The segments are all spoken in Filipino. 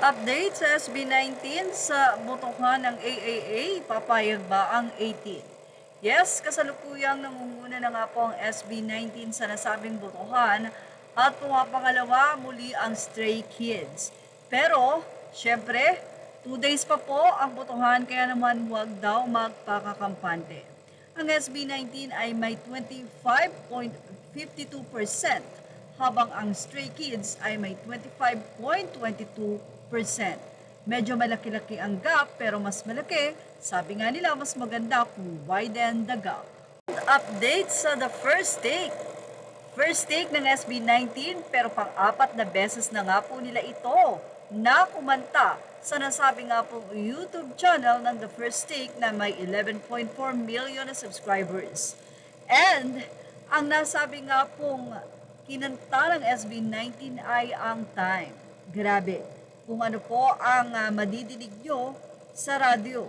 Update sa SB19 sa botohan ng AAA, papayag ba ang 18? Yes, kasalukuyang nangunguna na nga po ang SB19 sa nasabing botohan at pumapangalawa muli ang Stray Kids. Pero, syempre, 2 days pa po ang botohan kaya naman huwag daw magpakakampante. Ang SB19 ay may 25.52% habang ang Stray Kids ay may 25.22%. Medyo malaki-laki ang gap pero mas malaki, sabi nga nila mas maganda kung widen the gap. Update sa the first take. First take ng SB19 pero pang-apat na beses na nga po nila ito na kumanta sa nasabi nga pong YouTube channel ng The First Take na may 11.4 million na subscribers. And ang nasabi nga pong kinanta ng SB19 ay ang Time. Grabe. Kung ano po ang madidinig nyo sa radyo.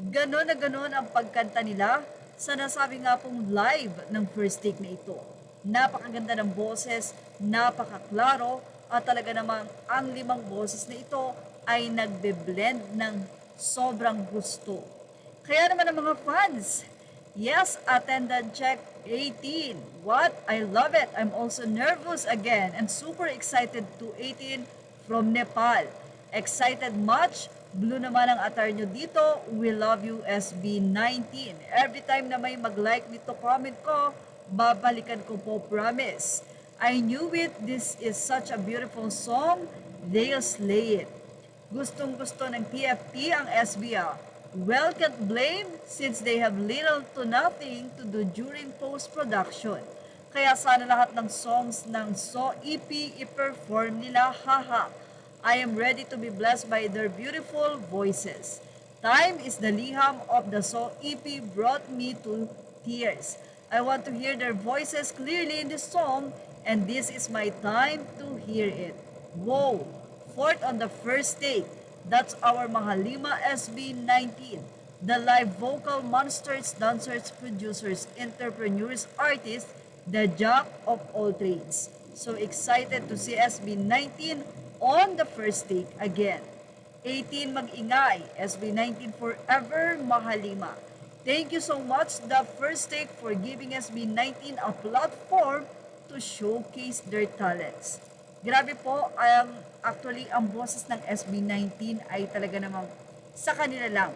Ganon na ganon ang pagkanta nila sa nasabi nga pong live ng First Take na ito. Napakaganda ng boses, napakaklaro, at talaga namang ang limang boses na ito ay nagbe-blend ng sobrang gusto. Kaya naman ang mga fans, yes, attendance check 18. What? I love it. I'm also nervous again and super excited to 18 from Nepal. Excited much? Blue naman ang attire nyo dito. We love you SB19. Every time na may mag-like nito comment ko, babalikan ko po, promise. I knew it. This is such a beautiful song. They'll slay it. Gustong gusto ng PFP ang SBR. Well, can't blame since they have little to nothing to do during post-production. Kaya sana lahat ng songs ng So EP i-perform nila, haha. I am ready to be blessed by their beautiful voices. Time is the liham of the So EP brought me to tears. I want to hear their voices clearly in this song and this is my time to hear it. Whoa! Fourth on the first take. That's our Mahalima SB19. The live vocal monsters, dancers, producers, entrepreneurs, artists, the jack of all trades. So excited to see SB19 on the first take again. 18 mag-ingay, SB19 forever, Mahalima. Thank you so much, the first take, for giving SB19 a platform to showcase their talents. Grabe po, actually, ang boses ng SB19 ay talaga namang sa kanila lang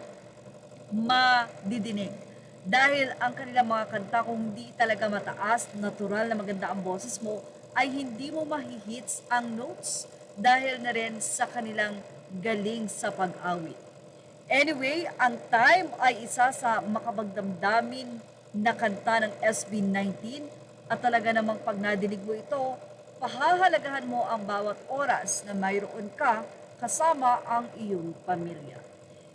madidinig. Dahil ang kanilang mga kanta, kung hindi talaga mataas, natural na maganda ang boses mo, ay hindi mo mahihits ang notes dahil na rin sa kanilang galing sa pag-awit. Anyway, ang Time ay isa sa makabagdamdamin na kanta ng SB19 at talaga namang pag nadinig mo ito, pahahalagahan mo ang bawat oras na mayroon ka kasama ang iyong pamilya.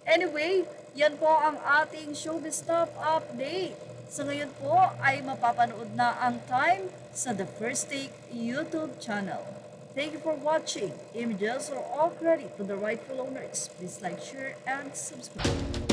Anyway, yan po ang ating showbiz stuff update. Sa ngayon po ay mapapanood na ang Time sa The First Take YouTube channel. Thank you for watching. Images are all credit to the rightful owners. Please like, share, and subscribe.